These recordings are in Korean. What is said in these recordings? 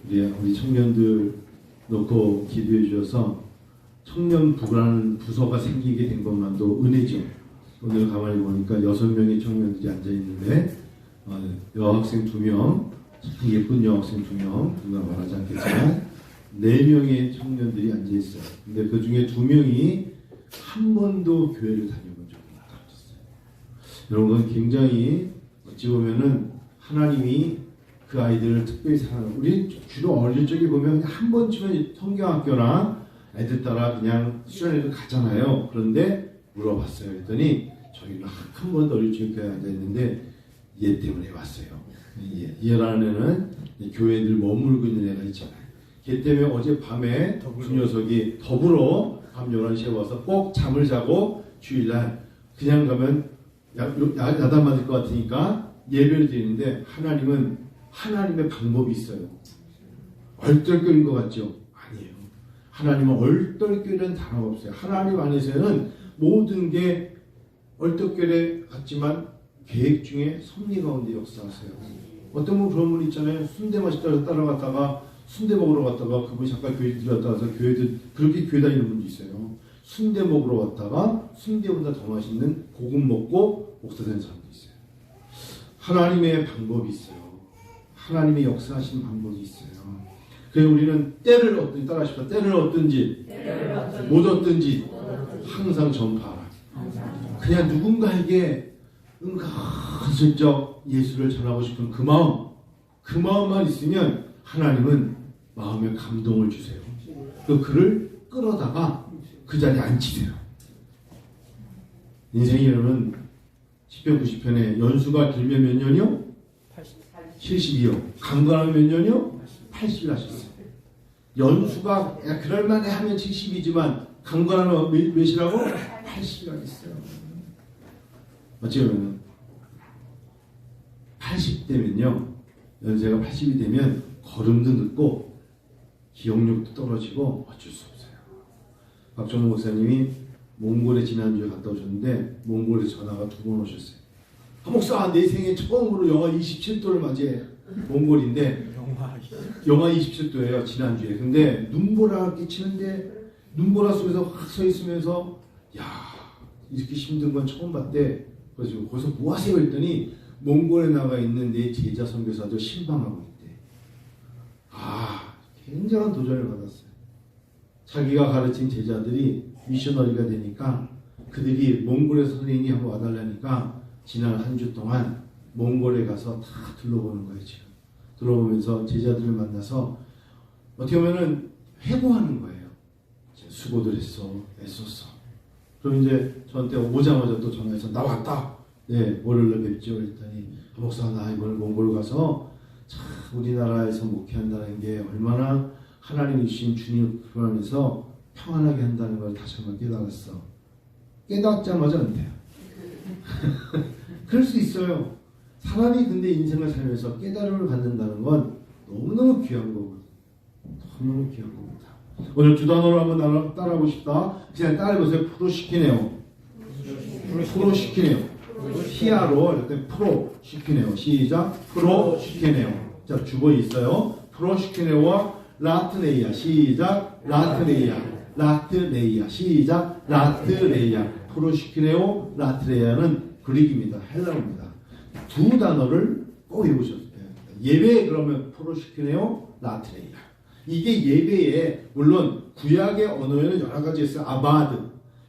우리 청년들 놓고 기도해 주셔서 청년부라는 부서가 생기게 된 것만도 은혜죠. 오늘 가만히 보니까 6명의 청년들이 앉아 있는데 여학생 2명, 참 예쁜 여학생 2명, 누가 말하지 않겠지만 4명의 청년들이 앉아 있어요. 근데 그 중에 2명이 한 번도 교회를 다녀본 적이 없어요. 이런 건 굉장히 어찌 보면은 하나님이 그 아이들을 특별히 사랑하는, 우리 주로 어릴 적에 보면 한 번쯤은 성경학교나 애들 따라 그냥 수련회를 가잖아요. 그런데 물어봤어요. 그랬더니 저희는 한 번도 어릴 적에 교회에 앉아있는데 얘 때문에 왔어요. 얘라는 교회들 머물고 있는 애가 있잖아요. 걔 때문에 어제 밤에 두 녀석이 더불어 밤 11시에 와서 꼭 잠을 자고 주일날 그냥 가면 야단 맞을 것 같으니까 예배를 드리는데 하나님의 방법이 있어요. 얼떨결인 것 같죠? 아니에요. 하나님은 얼떨결이라는 단어가 없어요. 하나님 안에서는 모든 게 얼떨결에 같지만 계획 중에 섭리 가운데 역사하세요. 어떤 분 그런 분 있잖아요. 순대 맛있다고 따라갔다가 순대 먹으러 갔다가 그분이 잠깐 교회 들어갔다 와서 그렇게 교회 다니는 분도 있어요. 순대 먹으러 갔다가 순대보다 더 맛있는 고급 먹고 목사 되는 사람도 있어요. 하나님의 방법이 있어요. 하나님의 역사하시는 방법이 있어요. 그래서 우리는 때를 얻든지, 따라하십시오. 때를 얻든지 못 얻든지 항상 전파하라. 그냥 누군가에게 은근슬쩍 예수를 전하고 싶은 그 마음만 있으면 하나님은 마음에 감동을 주세요. 그를 끌어다가 그 자리에 앉히세요. 인생이라면 10편 90편에 연수가 길면 몇 년이요? 72요. 강건하면 몇 년이요? 80일 하셨어요. 연수가 그럴만해 하면 70이지만 강건하면 몇이라고? 80일 하겠어요. 어찌보면 80대면요, 연세가 80이 되면 걸음도 늦고 기억력도 떨어지고 어쩔 수 없어요. 박정호 목사님이 몽골에 지난주에 갔다 오셨는데 몽골에서 전화가 2번 오셨어요. 목사, 내 생애 처음으로 영하 27도를 맞이해. 몽골인데 영하 27도예요 지난주에. 근데 눈보라가 끼치는데 눈보라 속에서 확 서 있으면서 야, 이렇게 힘든 건 처음 봤대. 그래서 거기서 뭐 하세요 했더니 몽골에 나가 있는 내 제자 선교사도 신방하고 있대. 굉장한 도전을 받았어요. 자기가 가르친 제자들이 미셔너리가 되니까 그들이 몽골에서 선생님이 한번 와달라니까 지난 한 주 동안 몽골에 가서 다 둘러보는 거예요. 지금 둘러보면서 제자들을 만나서 어떻게 보면은 회고하는 거예요. 수고들 했어, 애썼어. 그럼 이제 저한테 오자마자 또 전화해서 나 왔다. 네, 월요일에 뵙죠. 그랬더니 목사, 나 이번에 몽골 가서 참 우리나라에서 목회한다는 게 얼마나 하나님이 주신 주님 그 안에서 평안하게 한다는 걸 다시 한번 깨달았어. 깨닫자마자 은퇴요. 그럴 수 있어요. 사람이 근데 인생을 살면서 깨달음을 갖는다는 건 너무너무 귀한 거거든요. 너무너무 귀한 겁니다. 오늘 주단어로 한번 따라하고 싶다. 그냥 따라해보세요. 프로시키네요. 프로시키네요. 히아로 이렇게 프로시키네요. 시작. 프로시키네요. 자, 주보에 있어요. 프로시키네와 라트레이아. 시작. 라트레이아. 라트레이아. 시작. 라트레이아. 프로시키네오 라트레이아는 그릭입니다. 헬라어입니다. 두 단어를 꼭 외우셔야 돼요. 예배 그러면 프로시키네오 라트레이아. 이게 예배에 물론 구약의 언어에는 여러 가지 있어요. 아바드.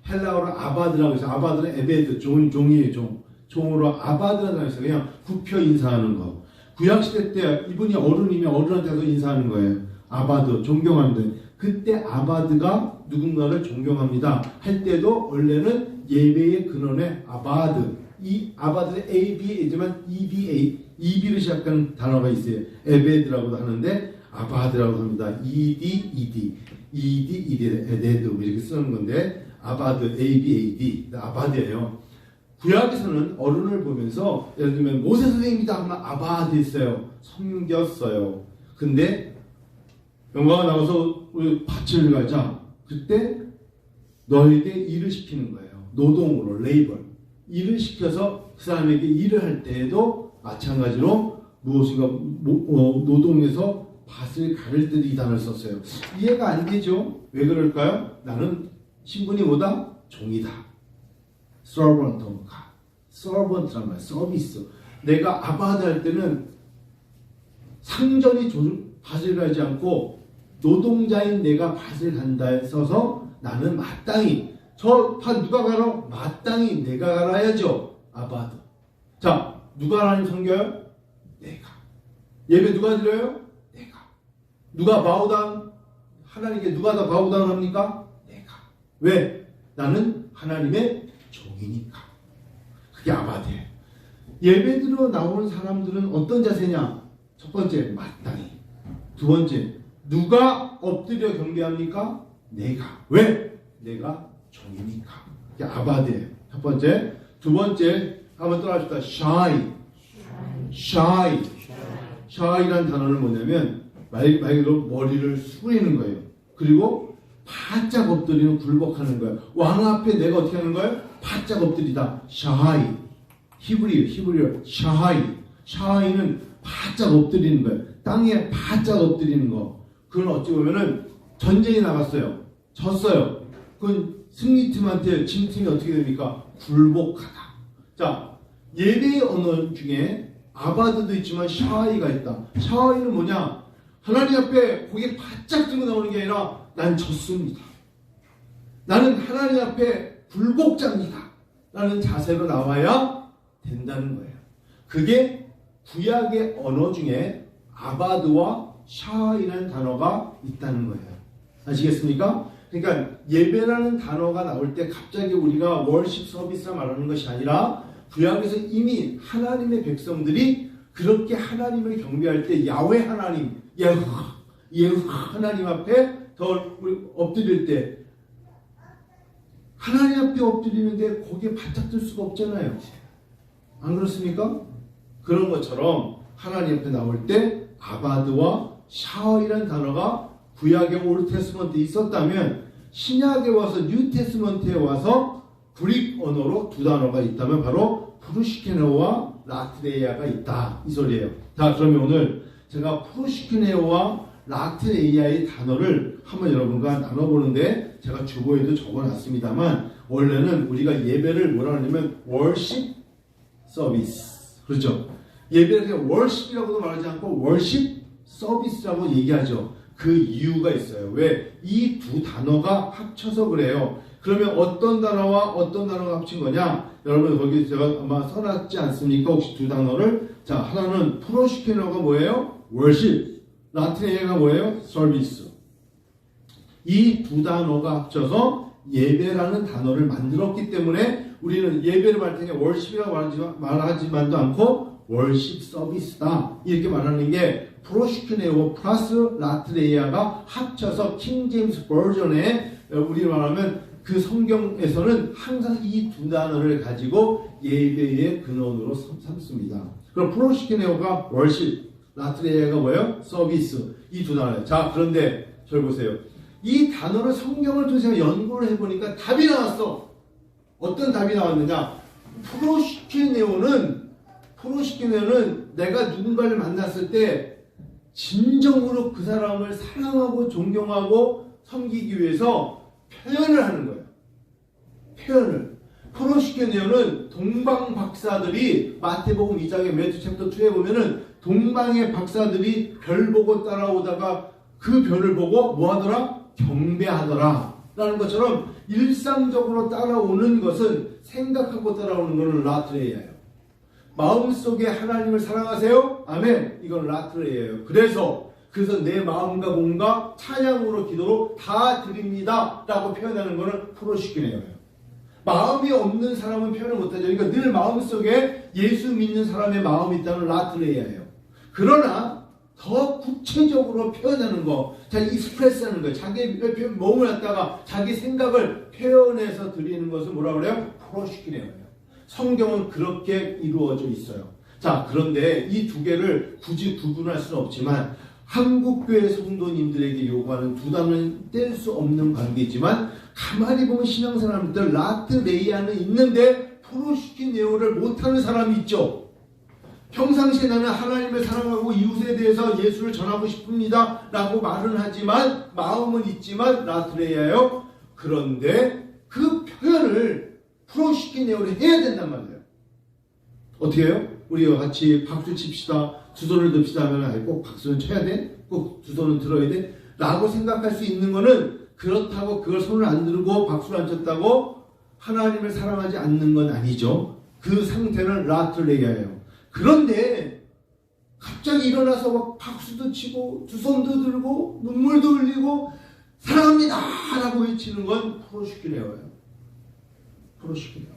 헬라어로 아바드라고 해서 아바드는 에베드, 종이에요. 종으로 아바드라는 단어가 있어요. 그냥 굽혀 인사하는 거. 구약시대 때 이분이 어른이면 어른한테 가서 인사하는 거예요. 아바드, 존경하는데 그때 아바드가 누군가를 존경합니다 할 때도 원래는 예배의 근원에 아바드, 이 아바드는 ABA지만 EB를 시작하는 단어가 있어요. 에베드라고도 하는데 아바드라고 합니다. ED 에데드 이렇게 쓰는 건데 아바드, ABAD 아바드예요. 구약에서는 어른을 보면서 예를 들면 모세 선생님이다 하면 아바드 했어요. 섬겼어요. 근데 영광가 나와서 우리 밭을 가자. 그때 너에게 일을 시키는 거예요. 노동으로, 레이버. 일을 시켜서 그 사람에게 일을 할 때에도 마찬가지로 무엇인가 노동에서 밭을 가를 때도 이 단어를 썼어요. 이해가 안 되죠? 왜 그럴까요? 나는 신분이 뭐다? 종이다. servant가. servant란 말, 서비스. 내가 아바드 할 때는 상전이 밭을 가지 않고 노동자인 내가 밭을 간다에 써서 나는 마땅히 저 밭 누가 가라? 마땅히 내가 갈아야죠. 아바드. 자, 누가 하나님 섬겨요? 내가. 예배 누가 드려요? 내가. 누가 바우다운? 하나님께 누가 다 바우다운 합니까? 내가. 왜? 나는 하나님의 종이니까. 그게 아바드예요. 예배 드려 나오는 사람들은 어떤 자세냐? 첫 번째, 마땅히. 두 번째, 누가 엎드려 경배합니까? 내가. 왜? 내가 종이니까. 이게 아바드예요. 첫 번째. 두 번째, 한번 따라합시다. shy라는 단어는 뭐냐면 말 그대로 머리를 숙이는 거예요. 그리고 바짝 엎드리는, 굴복하는 거예요. 왕 앞에 내가 어떻게 하는 거예요? 바짝 엎드리다. shy. 히브리어 shy는 바짝 엎드리는 거예요. 땅에 바짝 엎드리는 거. 그건 어찌 보면은 전쟁에 나갔어요. 졌어요. 그건 승리팀한테 진 팀이 어떻게 됩니까? 굴복하다. 자, 예배의 언어 중에 아바드도 있지만 샤이가 있다. 샤이는 뭐냐? 하나님 앞에 고개 바짝 들고 나오는 게 아니라 난 졌습니다. 나는 하나님 앞에 굴복자입니다. 라는 자세로 나와야 된다는 거예요. 그게 구약의 언어 중에 아바드와 샤이라는 단어가 있다는 거예요. 아시겠습니까? 그러니까 예배라는 단어가 나올 때 갑자기 우리가 월십 서비스라 말하는 것이 아니라 구약에서 이미 하나님의 백성들이 그렇게 하나님을 경배할 때 야훼 하나님, 예후 하나님 앞에 더 엎드릴 때 하나님 앞에 엎드리는데 거기에 바짝 들 수가 없잖아요. 안 그렇습니까? 그런 것처럼 하나님 앞에 나올 때 아바드와 샤이라는 단어가 구약의 올테스먼트에 있었다면 신약에 와서 뉴테스먼트에 와서 그릭 언어로 두 단어가 있다면 바로 프루시케네오와 라트레이아가 있다. 이 소리예요. 자, 그러면 오늘 제가 프루시케네오와 라트레이아의 단어를 한번 여러분과 나눠보는데 제가 주보에도 적어놨습니다만 원래는 우리가 예배를 뭐라 하냐면 월십 서비스. 그렇죠? 예배를 그냥 월십이라고도 말하지 않고 월십 서비스라고 얘기하죠. 그 이유가 있어요. 왜? 이 두 단어가 합쳐서 그래요. 그러면 어떤 단어와 어떤 단어가 합친 거냐? 여러분 거기 제가 아마 써놨지 않습니까? 혹시 두 단어를? 자, 하나는 프로시케너가 뭐예요? 월십. 라트레이아가 뭐예요? 서비스. 이 두 단어가 합쳐서 예배라는 단어를 만들었기 때문에 우리는 예배를 말 때 월십이라고 말하지만도 않고 월십 서비스다. 이렇게 말하는 게 프로시케네오 플러스 라트레이아가 합쳐서 킹 제임스 버전에 우리 말하면 그 성경에서는 항상 이 두 단어를 가지고 예배의 근원으로 삼습니다. 그럼 프로시케네오가 월십, 라트레이아가 뭐예요? 서비스. 이 두 단어예요. 자, 그런데 잘 보세요. 이 단어를 성경을 통해서 연구를 해보니까 답이 나왔어. 어떤 답이 나왔느냐? 프로시케네오는 내가 누군가를 만났을 때 진정으로 그 사람을 사랑하고 존경하고 섬기기 위해서 표현을 하는 거예요. 표현을. 프로시케네오는 동방 박사들이 마태복음 2장의 매튜 챕터 2에 보면은 동방의 박사들이 별 보고 따라오다가 그 별을 보고 뭐 하더라? 경배하더라. 라는 것처럼 일상적으로 따라오는 것은 생각하고 따라오는 것은 라트레이아예요. 마음속에 하나님을 사랑하세요? 아멘. 이건 라트레이아예요. 그래서 내 마음과 몸과 찬양으로 기도로 다 드립니다. 라고 표현하는 것은 프로시케네오예요. 마음이 없는 사람은 표현을 못하죠. 그러니까 늘 마음속에 예수 믿는 사람의 마음이 있다는 라트레이아예요. 그러나 더 구체적으로 표현하는 거, 자기 익스프레스하는 거, 자기 몸을 갖다가 자기 생각을 표현해서 드리는 것을 뭐라 그래요? 프로시케네오예요. 성경은 그렇게 이루어져 있어요. 자, 그런데 이 두 개를 굳이 구분할 수는 없지만 한국교회 성도님들에게 요구하는 두 단어는 뗄 수 없는 관계지만 가만히 보면 신앙사람들 라트레이아는 있는데 프로시케네오를 못하는 사람이 있죠. 평상시에 나는 하나님을 사랑하고 이웃에 대해서 예수를 전하고 싶습니다 라고 말은 하지만 마음은 있지만 라트레이아요. 그런데 그 표현을 프로시키네오를 해야 된단 말이에요. 어떻게 해요? 우리와 같이 박수 칩시다. 두 손을 듭시다 하면 아니 꼭 박수는 쳐야 돼? 꼭 두 손은 들어야 돼? 라고 생각할 수 있는 거는 그렇다고 그걸 손을 안 들고 박수를 안 쳤다고 하나님을 사랑하지 않는 건 아니죠. 그 상태는 라트레이아예요. 그런데 갑자기 일어나서 막 박수도 치고 두 손도 들고 눈물도 흘리고 사랑합니다 라고 외치는 건 프로시키네오예요. 프로시키네오.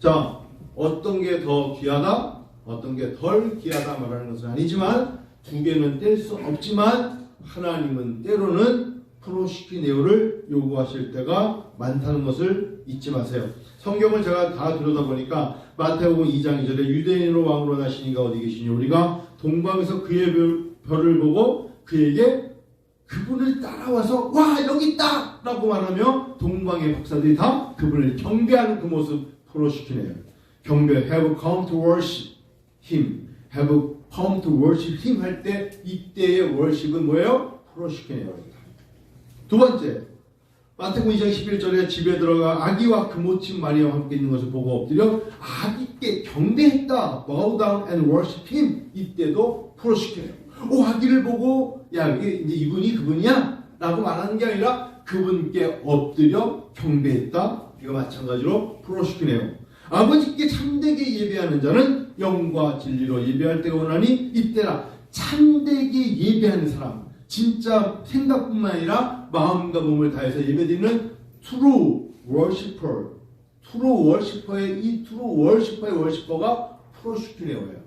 자, 어떤 게 더 귀하다? 어떤 게 덜 귀하다 말하는 것은 아니지만 두 개는 뗄 수 없지만 하나님은 때로는 프로시키네오를 요구하실 때가 많다는 것을 잊지 마세요. 성경을 제가 다 들여다보니까 마태복음 2장 2절에 유대인으로 왕으로 나신 이가 어디 계시니 우리가 동방에서 그의 별을 보고 그에게 그분을 따라와서 와 여기 있다 라고 말하며 동방의 박사들이 다 그분을 경배하는 그 모습 프로시키네요. 경배 have come to worship him have come to worship him 할 때 이때의 worship은 뭐예요? 프로시키네요. 두 번째 마태복음 2장 11절에 집에 들어가 아기와 그 모친 마리아와 함께 있는 것을 보고 엎드려 아기께 경배했다. Bow down and worship him. 이때도 프로시키네요. 오 아기를 보고 야 이게 이제 이분이 그분이야 라고 말하는 게 아니라 그분께 엎드려 경배했다. 이거 마찬가지로 프로시키네요. 아버지께 참되게 예배하는 자는 영과 진리로 예배할 때가 오나니 이때라. 참되게 예배하는 사람 진짜 생각뿐만 아니라 마음과 몸을 다해서 예배드리는 true worshiper, true worshiper의 이 true worshiper의 worshiper가 프로시키네오예요.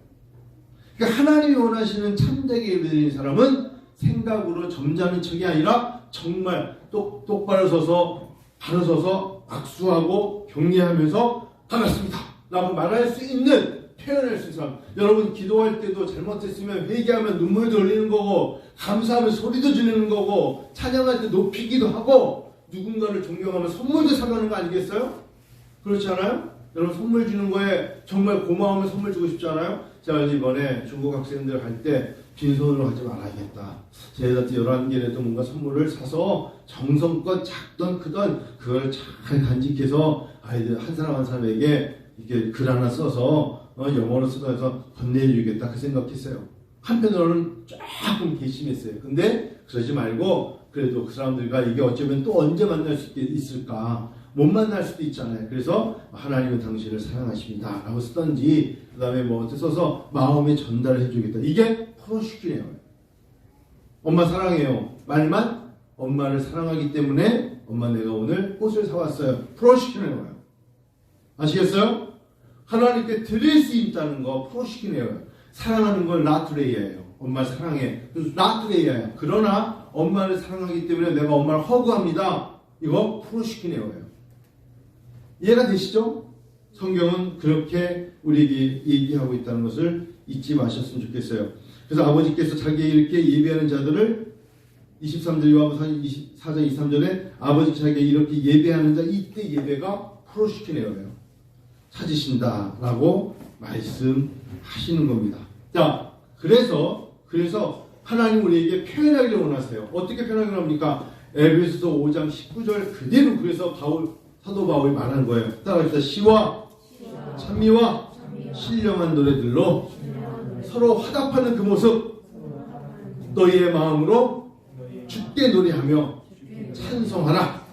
그러니까 하나님이 원하시는 참되게 예배드리는 사람은 생각으로 점잖은 척이 아니라 정말 똑바로 서서 바로 서서 악수하고 격려하면서 반갑습니다 라고 말할 수 있는 표현할 수 있는 사람. 여러분 기도할 때도 잘못했으면 회개하면 눈물도 흘리는 거고 감사하면 소리도 지르는 거고 찬양할 때 높이기도 하고 누군가를 존경하면 선물도 사가는 거 아니겠어요? 그렇지 않아요? 여러분 선물 주는 거에 정말 고마우면 선물 주고 싶지 않아요? 제가 이번에 중국 학생들 할 때 빈손으로 하지 말아야겠다. 제한테 11개라도 뭔가 선물을 사서 정성껏 작던 크던 그걸 잘 간직해서 아이들 한 사람 한 사람에게 이렇게 글 하나 써서 영어로 써서 건네주겠다 그 생각했어요. 한편으로는 조금 괘씸했어요. 근데 그러지 말고 그래도 그 사람들과 이게 어쩌면 또 언제 만날 수 있을까 못 만날 수도 있잖아요. 그래서 하나님은 당신을 사랑하십니다 라고 쓰던지 그 다음에 뭐 써서 마음에 전달을 해주겠다. 이게 프로시키네요. 엄마 사랑해요 말만 엄마를 사랑하기 때문에 엄마 내가 오늘 꽃을 사왔어요. 프로시키네요. 아시겠어요? 하나님께 드릴 수 있다는 거 프로시키네요. 사랑하는 건 라트레이아예요. 엄마 사랑해. 라트레이아예요. 그러나 엄마를 사랑하기 때문에 내가 엄마를 허구합니다. 이거 프로시키네요예요. 이해가 되시죠? 성경은 그렇게 우리에게 얘기하고 있다는 것을 잊지 마셨으면 좋겠어요. 그래서 아버지께서 자기에게 이렇게 예배하는 자들을 23절 요한복음 4장 23절에 아버지 자기에게 이렇게 예배하는 자 이때 예배가 프로시키네요예요. 찾으신다라고 말씀하시는 겁니다. 자, 그래서 하나님 우리에게 표현하기를 원하세요. 어떻게 표현하기를 합니까? 에베소서 5장 19절 그대로 그래서 사도 바울이 말하는 거예요. 따라합시다. 시와 찬미와 신령한 노래들로 서로 화답하는 그 모습 너희의 마음으로 주께 노래하며 찬송하라.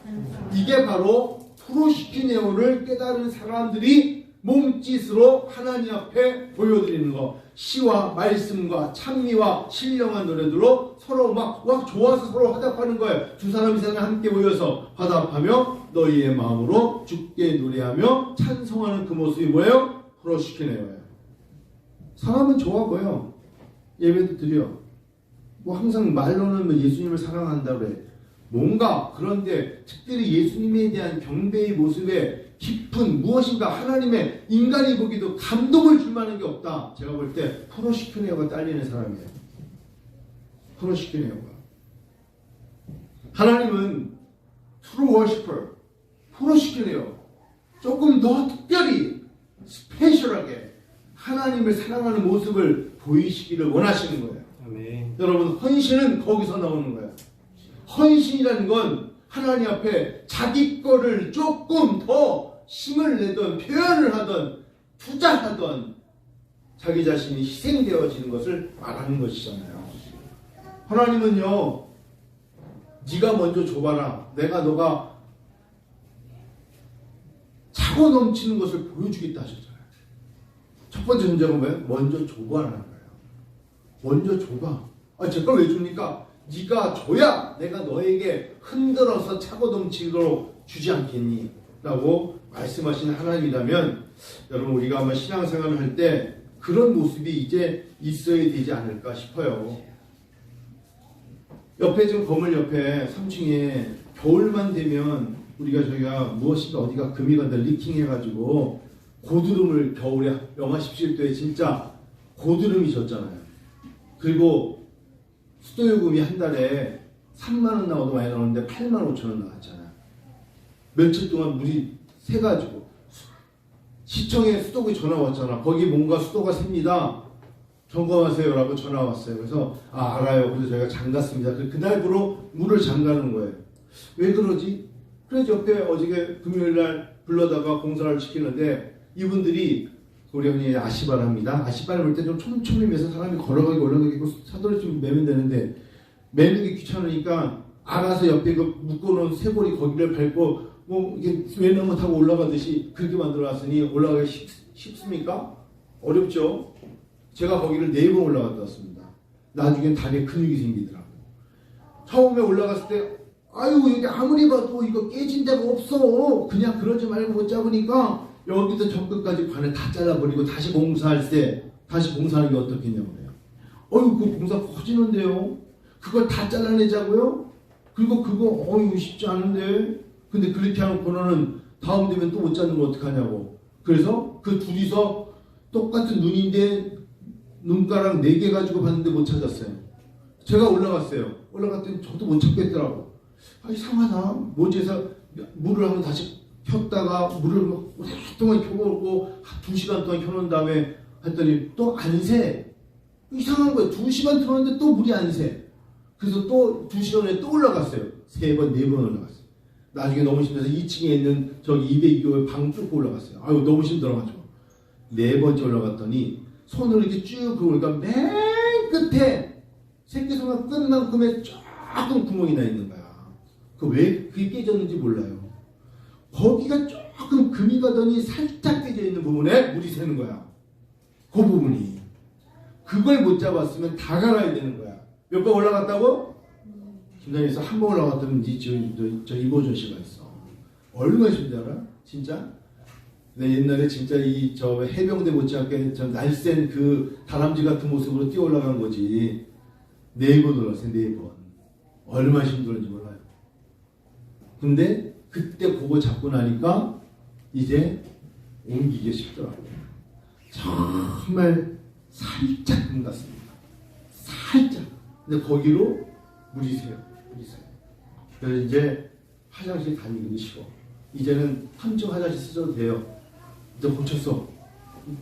이게 바로 프로시키네오를 깨달은 사람들이 몸짓으로 하나님 앞에 보여드리는 거. 시와 말씀과 찬미와 신령한 노래들로 서로 막 좋아서 서로 화답하는 거예요. 두 사람 이상이 함께 모여서 화답하며 너희의 마음으로 주께 노래하며 찬송하는 그 모습이 뭐예요? 프로시키네오예요. 사람은 좋아 보여. 예배도 드려. 뭐 항상 말로는 뭐 예수님을 사랑한다 그래. 뭔가 그런데 특별히 예수님에 대한 경배의 모습에 깊은 무엇인가 하나님의 인간이 보기도 감동을 줄 만한 게 없다. 제가 볼 때 프로시키네오가 딸리는 사람이에요. 프로시키네오가. 하나님은 true worshiper, 프로시키네오. 조금 더 특별히 스페셜하게 하나님을 사랑하는 모습을 보이시기를 원하시는 거예요. 아멘. 여러분, 헌신은 거기서 나오는 거예요. 헌신이라는 건 하나님 앞에 자기 거를 조금 더 힘을 내던, 표현을 하던, 투자하던 자기 자신이 희생되어지는 것을 말하는 것이잖아요. 하나님은요, 네가 먼저 줘봐라. 내가 너가 차고 넘치는 것을 보여주겠다 하셨잖아요. 첫 번째 문제가 뭐예요? 먼저 줘봐라는 거예요. 먼저 줘봐. 제가 왜 줍니까? 네가 줘야 내가 너에게 흔들어서 차고 넘치도록 주지 않겠니? 라고 말씀하신 하나님이라면, 여러분, 우리가 아마 신앙생활을 할 때 그런 모습이 이제 있어야 되지 않을까 싶어요. 옆에 지금 건물 옆에 3층에 겨울만 되면 저희가 무엇인가 어디가 금이 간다 리킹해가지고 고드름을 겨울에 영하 17도에 진짜 고드름이 졌잖아요. 그리고 수도요금이 한 달에 3만원 나와도 많이 나오는데 8만 5천 원 나왔잖아요. 며칠 동안 물이 새가지고 시청에 수도국에 전화 왔잖아. 거기 뭔가 수도가 셉니다. 점검하세요 라고 전화 왔어요. 그래서 알아요. 그래서 저희가 잠갔습니다. 그날부로 물을 잠가는 거예요. 왜 그러지? 그래서 옆에 어저께 금요일날 불러다가 공사를 시키는데 이분들이 우리 형님 아시바랍니다. 아시바를 볼 때 좀 촘촘히면서 사람이 걸어가기 올라가기고 사도를 좀 매면 되는데 매는 게 귀찮으니까 알아서 옆에 그 묶어놓은 쇠고리 거기를 밟고 뭐 이게 외나무 타고 올라가듯이 그렇게 만들어놨으니 올라가기 쉽습니까? 어렵죠? 제가 거기를 4번 올라갔다 왔습니다. 나중엔 다리에 근육이 생기더라고요. 처음에 올라갔을 때 여기 아무리 봐도 이거 깨진 데가 없어. 그냥 그러지 말고 못 잡으니까 여기서 저 끝까지 관을 다 잘라버리고 다시 공사할 때 다시 공사하는 게 어떻겠냐고요. 그 공사 커지는데요. 그걸 다 잘라내자고요? 그리고 그거 쉽지 않은데. 근데 그렇게 하놓고는 다음 되면 또 못 잡는 거 어떡하냐고. 그래서 그 둘이서 똑같은 눈인데 눈가락 4개 가지고 봤는데 못 찾았어요. 제가 올라갔어요. 올라갔더니 저도 못 찾겠더라고. 이상하다. 뭐지에서 물을 한번 다시 켰다가 물을 오랫동안 켜보고 2시간 동안 켜놓은 다음에 했더니 또 안 새. 이상한 거예요. 2시간 틀었는데 또 물이 안 새. 그래서 또 2시간 후에 또 올라갔어요. 3번, 4번 올라갔어요. 나중에 너무 힘들어서 2층에 있는 저기 202호 방 뚫고 올라갔어요. 너무 힘들어가지고 4번째 올라갔더니 손을 이렇게 쭉 그러니까 맨 끝에 새끼손가락 끝만큼의 조금 구멍이 나 있는 거야. 왜 그게 깨졌는지 몰라요. 거기가 조금 금이 가더니 살짝 깨져 있는 부분에 물이 새는 거야. 그 부분이. 그걸 못 잡았으면 다 갈아야 되는 거야. 몇 번 올라갔다고? 김장에서 한 번 올라갔더니 저 이보준 씨가 있어. 얼마나 힘든지 알아? 진짜? 내 옛날에 진짜 저 해병대 못지않게 저 날쌘 그 다람쥐 같은 모습으로 뛰어 올라간 거지. 4번 올랐어요. 4번. 얼마나 힘들었는지 몰라요. 근데 그때 그거 잡고 나니까 이제 옮기기 쉽더라고요. 정말 살짝 금 같습니다. 살짝. 근데 거기로 물이 새요. 그래서 이제 화장실 다니기도 쉬워. 이제는 3층 화장실 쓰셔도 돼요. 이제 고쳤어.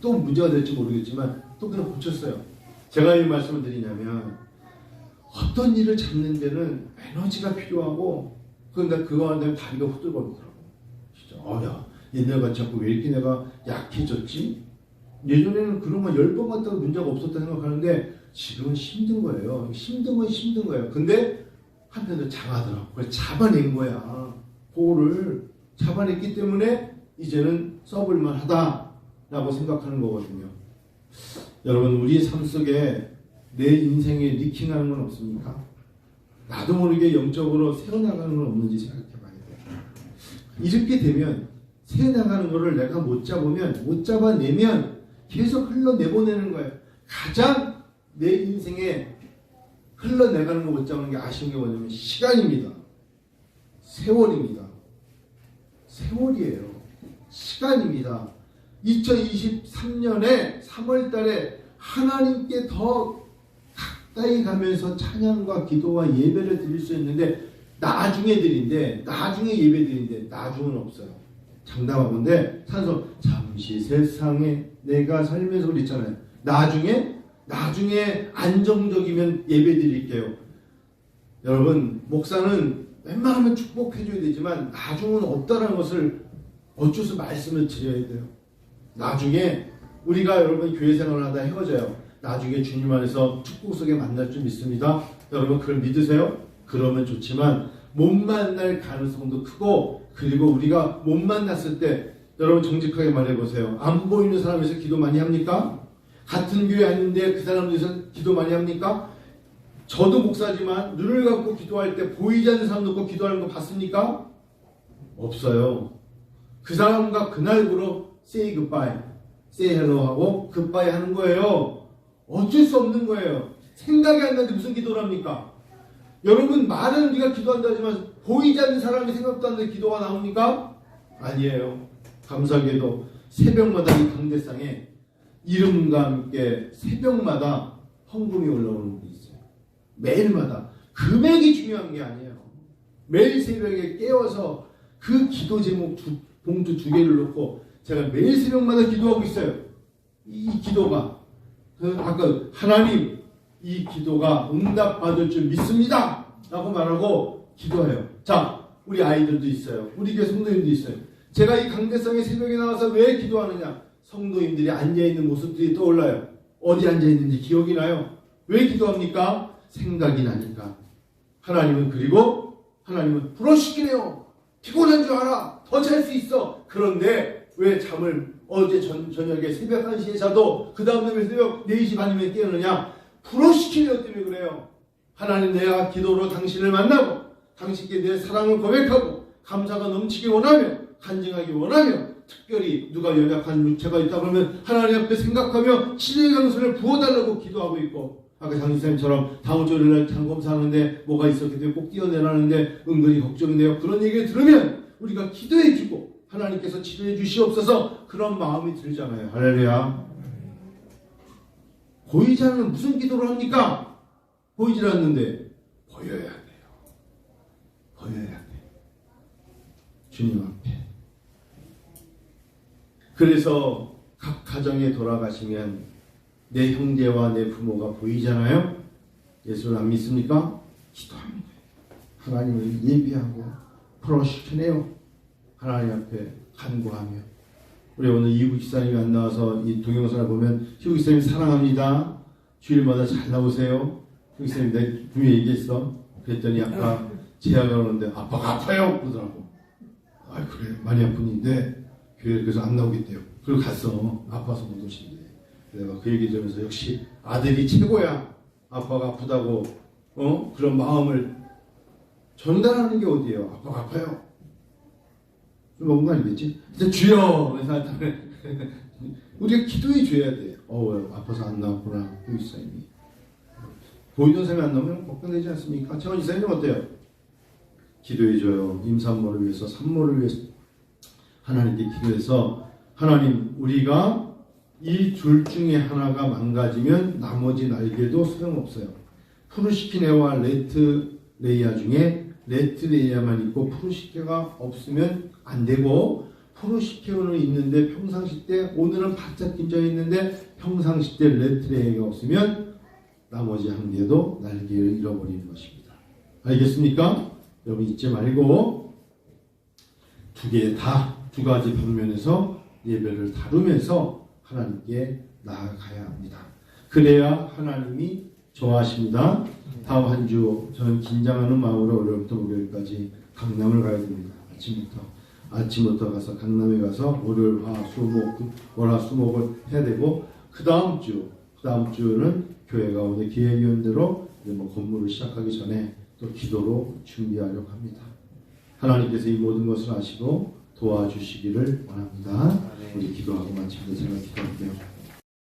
또 문제가 될지 모르겠지만 또 그냥 고쳤어요. 제가 이 말씀을 드리냐면 어떤 일을 잡는 데는 에너지가 필요하고 그런데 그거 하는데 다리가 후들거리더라고. 진짜 옛날같이 자꾸 왜 이렇게 내가 약해졌지? 예전에는 그런 거 10번 갔다가 문제가 없었다 생각하는데 지금은 힘든 거예요. 힘든 건 힘든 거예요. 근데 한편으로 장하더라고. 그걸 잡아낸 거야. 그거를 잡아냈기 때문에 이제는 써볼만 하다라고 생각하는 거거든요. 여러분, 우리 삶 속에 내 인생에 리킹하는 건 없습니까? 나도 모르게 영적으로 새어나가는 건 없는지 생각해 봐야 돼요. 이렇게 되면 새어나가는 거를 내가 못 잡으면, 못 잡아내면 계속 흘러내보내는 거예요. 가장 내 인생에 흘러내가는 거 못 잡는 게 아쉬운 게 뭐냐면 시간입니다. 세월입니다. 세월이에요. 시간입니다. 2023년에 3월 달에 하나님께 더 가까이 가면서 찬양과 기도와 예배를 드릴 수 있는데 나중에 예배 드린데 나중은 없어요. 장담하건대 산소 잠시 세상에 내가 살면서 그랬잖아요. 나중에 안정적이면 예배 드릴게요. 여러분, 목사는 웬만하면 축복해줘야 되지만 나중은 없다는 것을 어째서 말씀을 드려야 돼요. 나중에 우리가 여러분 교회 생활을 하다 헤어져요. 나중에 주님 안에서 축복 속에 만날 줄 믿습니다. 여러분 그걸 믿으세요? 그러면 좋지만 못 만날 가능성도 크고, 그리고 우리가 못 만났을 때 여러분 정직하게 말해보세요. 안 보이는 사람에서 기도 많이 합니까? 같은 교회 아닌데 그 사람들에서 기도 많이 합니까? 저도 목사지만 눈을 감고 기도할 때 보이지 않는 사람 놓고 기도하는 거 봤습니까? 없어요. 그 사람과 그날부로 say goodbye, say hello 하고 goodbye 하는 거예요. 어쩔 수 없는 거예요. 생각이 안 나는데 무슨 기도를 합니까? 여러분, 말은 우리가 기도한다 하지만 보이지 않는 사람이 생각도 안 나는데 기도가 나옵니까? 아니에요. 감사하게도 새벽마다 이 강대상에 이름과 함께 새벽마다 헌금이 올라오는 분이 있어요. 매일마다. 금액이 중요한 게 아니에요. 매일 새벽에 깨워서 그 기도 제목 봉투 2개를 놓고 제가 매일 새벽마다 기도하고 있어요. 이 기도가 아까 하나님, 이 기도가 응답받을 줄 믿습니다 라고 말하고 기도해요. 자, 우리 아이들도 있어요. 우리 교회 성도님도 있어요. 제가 이 강대상에 새벽에 나와서 왜 기도하느냐? 성도님들이 앉아있는 모습들이 떠올라요. 어디 앉아있는지 기억이 나요. 왜 기도합니까? 생각이 나니까. 하나님은 불어시키네요. 피곤한 줄 알아. 더 잘 수 있어. 그런데 왜 잠을 어제 저녁에 새벽 1시에 자도 그 다음날 새벽 4시 반이면 깨우느냐? 불어시키려 때문에 그래요. 하나님, 내가 기도로 당신을 만나고 당신께 내 사랑을 고백하고 감사가 넘치기 원하며 간증하기 원하며, 특별히 누가 연약한 육체가 있다 그러면 하나님 앞에 생각하며 치료의 강수를 부어달라고 기도하고 있고, 아까 장님처럼 다음 주 월요일날 장검사하는데 뭐가 있었기 때문에 꼭 뛰어내라는데 은근히 걱정돼요. 그런 얘기를 들으면 우리가 기도해주고 하나님께서 치료해 주시옵소서 그런 마음이 들잖아요. 할렐루야. 보이지 않는 무슨 기도를 합니까? 보이질 않는데 보여야 돼요. 보여야 돼요. 주님 앞에. 그래서 각 가정에 돌아가시면 내 형제와 내 부모가 보이잖아요. 예수를 안 믿습니까? 기도합니다. 하나님을 예비하고 풀어시키네요. 하나님 앞에 간구하며. 우리 오늘 이국 기사님이 안 나와서 이 동영상을 보면 희국 기사님 사랑합니다. 주일마다 잘 나오세요. 희국 기사님 내가 분명히 얘기했어. 그랬더니 아까 제약을 오는데 아빠가 아파요 그러더라고. 아 그래 많이 아픈데 교회 그래서 안 나오겠대요. 그리고 갔어. 아파서 못 오신대. 내가 그 얘기 들으면서 역시 아들이 최고야. 아빠가 아프다고 그런 마음을 전달하는 게 어디예요? 아빠가 아파요. 좀 먹은 거 아니겠지? 일단 주여! 우리가 기도해 줘야 돼. 아파서 안 나왔구나. 그 이사님이. 보이던 사람이 안 나오면 걱정되지 않습니까? 최원 이사님 어때요? 기도해 줘요. 임산모를 위해서, 산모를 위해서 하나님께 기도해서, 하나님 우리가 이 둘 중에 하나가 망가지면 나머지 날개도 소용없어요. 푸르시키네와 레트레이아 중에 레트레이아만 있고 푸르시케가 없으면 안 되고, 푸르시케는 있는데 평상시 때 오늘은 바짝 긴장해 있는데 평상시 때 레트레이아가 없으면 나머지 한 개도 날개를 잃어버리는 것입니다. 알겠습니까? 여러분 잊지 말고 두 가지 방면에서 예배를 다루면서 하나님께 나아가야 합니다. 그래야 하나님이 좋아하십니다. 다음 한 주 저는 긴장하는 마음으로 월요일부터 목요일까지 강남을 가야 됩니다. 아침부터 가서 강남에 가서 월요일 화수목을 해야 되고, 그 다음 주는 교회 가운데 기획위원대로 건물을 시작하기 전에 또 기도로 준비하려고 합니다. 하나님께서 이 모든 것을 아시고 도와주시기를 원합니다. 우리 기도하고 마치면서 제가 기도할게요.